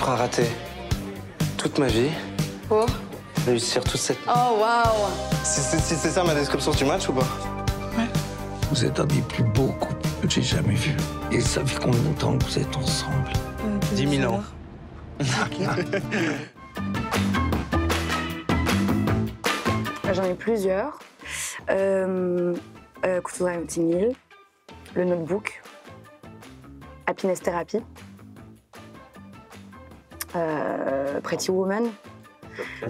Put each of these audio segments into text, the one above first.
feras rater toute ma vie. Pour Réussir toute cette... Oh, waouh. Si c'est ça ma description, tu matches ou pas? Ouais. Vous êtes un des plus beaux couples que j'ai jamais vus. Et ça fait combien de temps que vous êtes ensemble? 10 000 ans. J'en ai plusieurs. Couteau dans Notting Hill, le Notebook, Happiness Therapy, Pretty Woman.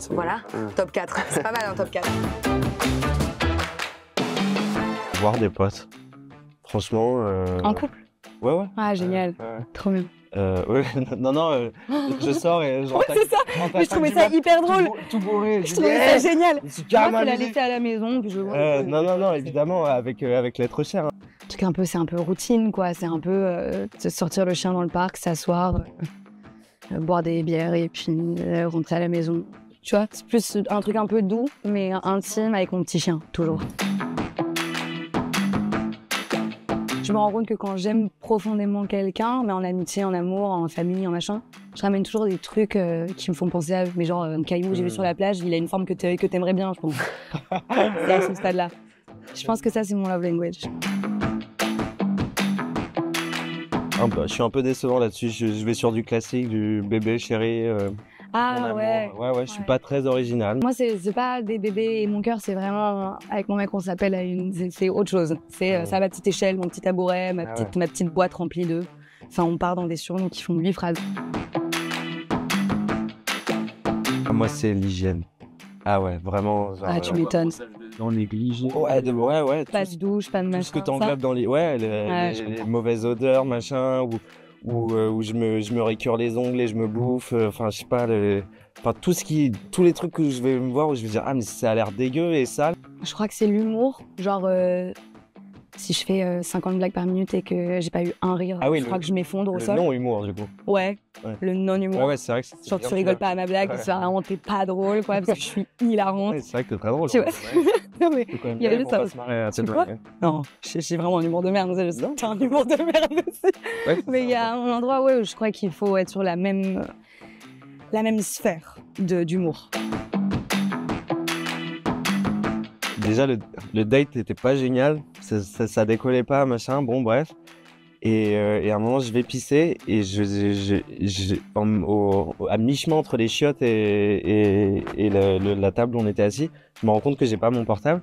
Voilà, top 4. C'est pas mal un top 4. Voir des potes. Franchement. En couple? Ouais. Ah, génial. Trop bien. Ouais, non, je sors et genre. Ouais, c'est ça. Mais je trouvais ça hyper drôle. Tout bourré. Je trouvais ça génial. Je suis carrément. Moi, faut la laisser à la maison. Puis je vois. Non, évidemment, avec l'être cher. Hein. C'est un peu routine, quoi. C'est un peu sortir le chien dans le parc, s'asseoir, boire des bières et puis rentrer à la maison. Tu vois, c'est plus un truc un peu doux, mais intime avec mon petit chien, toujours. Je me rends compte que quand j'aime profondément quelqu'un, mais en amitié, en amour, en famille, en machin, je ramène toujours des trucs qui me font penser à... Mais genre, un caillou que j'ai vu sur la plage, il a une forme que t'aimerais bien, je pense. C'est à ce stade-là. Je pense que ça, c'est mon love language. Je suis un peu décevant là-dessus. Je vais sur du classique, du bébé, chéri. Ah ouais. Ouais, je suis pas très original. Moi, c'est pas des bébés et mon cœur, c'est vraiment, avec mon mec, on s'appelle à c'est autre chose. C'est ça, ma petite échelle, mon petit tabouret, ma petite boîte remplie d'œufs. Enfin, on part dans des surnoms qui font 8 phrases. Moi, c'est l'hygiène. Ah ouais, vraiment. Genre, ah, tu m'étonnes. Non négligé. Ouais. Pas de douche, pas de machin. Tout ce que t'englobes dans les mauvaises odeurs, machin, où je me récure les ongles et je me bouffe, enfin je sais pas, tous les trucs que je vais me voir où je vais dire ah mais ça a l'air dégueu et sale. Je crois que c'est l'humour, genre si je fais 50 blagues par minute et que j'ai pas eu un rire, je crois que je m'effondre au sol. Le non-humour du coup. Ouais, le non-humour. Ouais, c'est vrai que c'est genre tu rigoles pas à ma blague, c'est vraiment t'es pas drôle quoi, parce que je suis hilarante. Ouais, c'est vrai que t'es très drôle. Tu vois. Non mais il y avait juste ça. Tu crois? Non, j'ai vraiment un humour de merde, t'as un humour de merde aussi. Ouais, mais il y a un endroit où je crois qu'il faut être sur la même sphère d'humour. Déjà, le date n'était pas génial, ça décollait pas, machin, bon, bref. Et à un moment, je vais pisser et à mi-chemin entre les chiottes et la table où on était assis, je me rends compte que j'ai pas mon portable.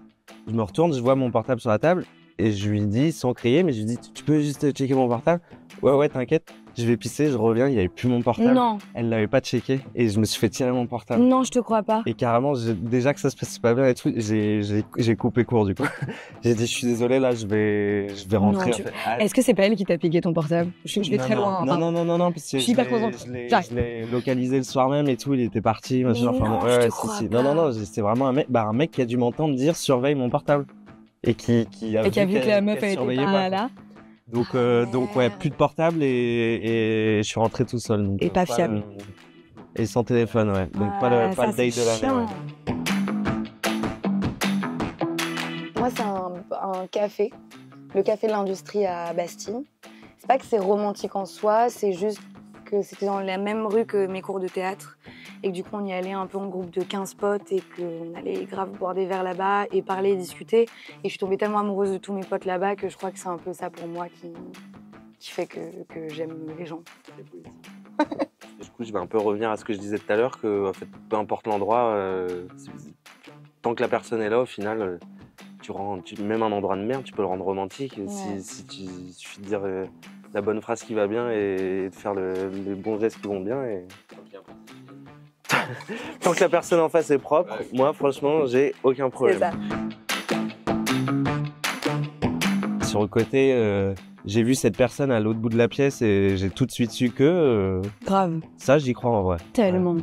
Je me retourne, je vois mon portable sur la table et je lui dis, sans crier, mais je lui dis, tu peux juste checker mon portable? Ouais, t'inquiète. Je vais pisser, je reviens, il n'y avait plus mon portable. Non. Elle l'avait pas checké et je me suis fait tirer mon portable. Non, je te crois pas. Et carrément, déjà que ça se passait pas bien et tout, j'ai coupé court du coup. J'ai dit, je suis désolé, là, je vais rentrer. Non, Est-ce que c'est pas elle qui t'a piqué ton portable? Je vais très loin. Non, parce que je suis hyper concentrée. Je l'ai localisé le soir même et tout, il était parti. Machin, non, c'était vraiment un mec qui a dû m'entendre dire surveille mon portable. Et qui a vu que la meuf était pas là. Donc ouais, plus de portable et je suis rentré tout seul. Donc, et pas fiable. Et sans téléphone, ouais. Donc pas le date de l'année. Ouais. Moi, c'est un café, le café de l'industrie à Bastille. C'est pas que c'est romantique en soi, c'est juste que c'était dans la même rue que mes cours de théâtre et que du coup on y allait un peu en groupe de 15 potes et qu'on allait grave boire des verres là-bas et parler et discuter. Et je suis tombée tellement amoureuse de tous mes potes là-bas que je crois que c'est un peu ça pour moi qui fait que j'aime les gens. Du coup, je vais un peu revenir à ce que je disais tout à l'heure, que en fait, peu importe l'endroit, tant que la personne est là, au final, même un endroit de merde, tu peux le rendre romantique. Ouais. Il suffit de dire la bonne phrase qui va bien et de faire les bons gestes qui vont bien. Et... Tant que la personne en face est propre, moi, franchement, j'ai aucun problème. C'est ça. Sur le côté, j'ai vu cette personne à l'autre bout de la pièce et j'ai tout de suite su que... Grave. Ça, j'y crois en vrai. Tellement. Ouais.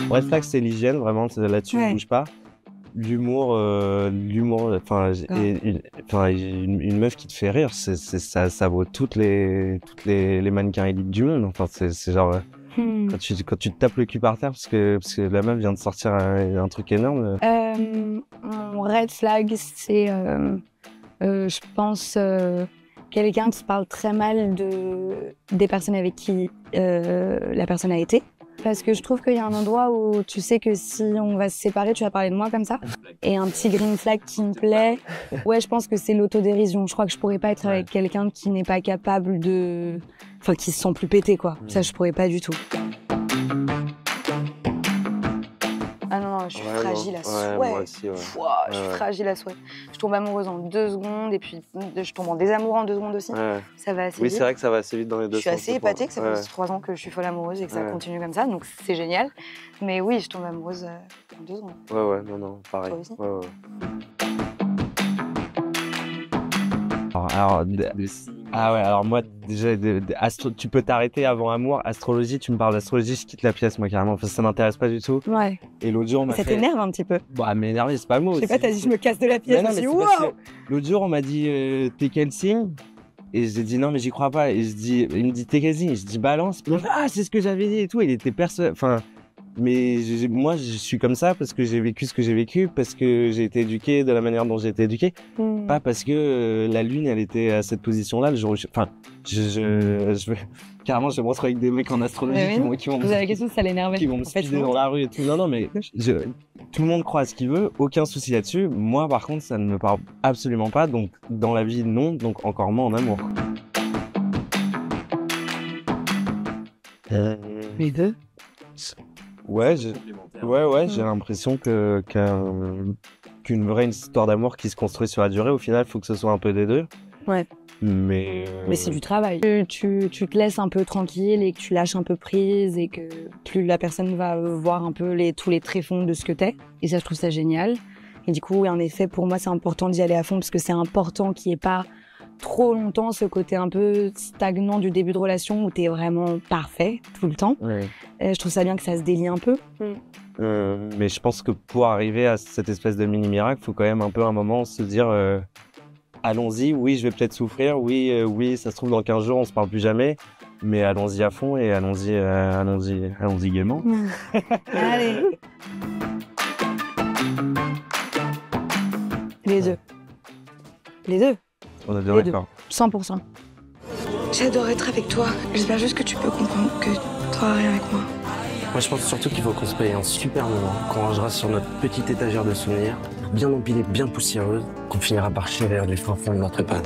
Bref, là, c'est l'hygiène, vraiment, là-dessus, je bouge pas. L'humour, une meuf qui te fait rire, ça vaut toutes les mannequins élites du monde. Enfin, c'est genre quand tu te tapes le cul par terre parce que la meuf vient de sortir un truc énorme. Mon red flag, c'est, je pense, quelqu'un qui parle très mal des personnes avec qui la personne a été. Parce que je trouve qu'il y a un endroit où tu sais que si on va se séparer, tu vas parler de moi comme ça. Et un petit green flag qui me plaît, ouais, je pense que c'est l'autodérision. Je crois que je pourrais pas être avec quelqu'un qui n'est pas capable de... Enfin, qui se sent plus pété, quoi. Ça, je pourrais pas du tout. Ah non, je suis fragile à souhait. Moi aussi, ouais. Je suis fragile à souhait. Je tombe amoureuse en 2 secondes et puis je tombe en désamour en 2 secondes aussi. Ouais. Ça va assez Oui, vite. c'est vrai que ça va assez vite dans les deux Je suis sens. assez épatée que ça fait 3 ans que je suis folle amoureuse et que ça continue comme ça, donc c'est génial. Mais oui, je tombe amoureuse en 2 secondes. Ouais, non, pareil. Toi aussi Ouais. Alors moi déjà tu peux t'arrêter avant amour, astrologie, tu me parles d'astrologie, je quitte la pièce moi carrément, enfin, ça m'intéresse pas du tout. Ouais. Et l'autre jour on m'a Ça fait... t'énerve un petit peu. Bah m'énerver c'est pas le mot. Je sais pas, t'as dit je me casse de la pièce, Non, je me mais suis dit c'est parce waouh. que l'autre jour on m'a dit t'es quel signe? Et j'ai dit non mais j'y crois pas, et il me dit t'es quel signe? Je dis balance, ah c'est ce que j'avais dit et tout, il était enfin mais moi je suis comme ça parce que j'ai vécu ce que j'ai vécu, parce que j'ai été éduqué de la manière dont j'ai été éduqué, pas parce que la lune elle était à cette position là le jour où carrément je vais me retrouver avec des mecs en astrologie qui vont Vous avez la question, ça l'énervait. Qui vont me speeder dans la rue et tout. Non mais tout le monde croit à ce qu'il veut, aucun souci là-dessus. Moi par contre ça ne me parle absolument pas, donc dans la vie non, donc encore moins en amour. Les deux. Ouais, j'ai l'impression qu'une vraie histoire d'amour qui se construit sur la durée, au final, il faut que ce soit un peu des deux. Ouais. Mais c'est du travail. Tu te laisses un peu tranquille et que tu lâches un peu prise et que plus la personne va voir un peu tous les tréfonds de ce que t'es. Et ça, je trouve ça génial. Et du coup, oui, en effet, pour moi, c'est important d'y aller à fond parce que c'est important qu'il n'y ait pas trop longtemps ce côté un peu stagnant du début de relation où t'es vraiment parfait tout le temps. Ouais. Je trouve ça bien que ça se délie un peu. Mais je pense que pour arriver à cette espèce de mini miracle, faut quand même un peu un moment se dire allons-y, oui je vais peut-être souffrir, oui ça se trouve dans 15 jours on se parle plus jamais, mais allons-y à fond et allons-y gaiement. Allez. Les deux. On est d'accord. 100%. J'adore être avec toi. J'espère juste que tu peux comprendre que toi, rien avec moi. Moi, je pense surtout qu'il faut qu'on se paye un super moment, qu'on rangera sur notre petite étagère de souvenirs, bien empilée, bien poussiéreuse, qu'on finira par chérir du fin fond de notre panne.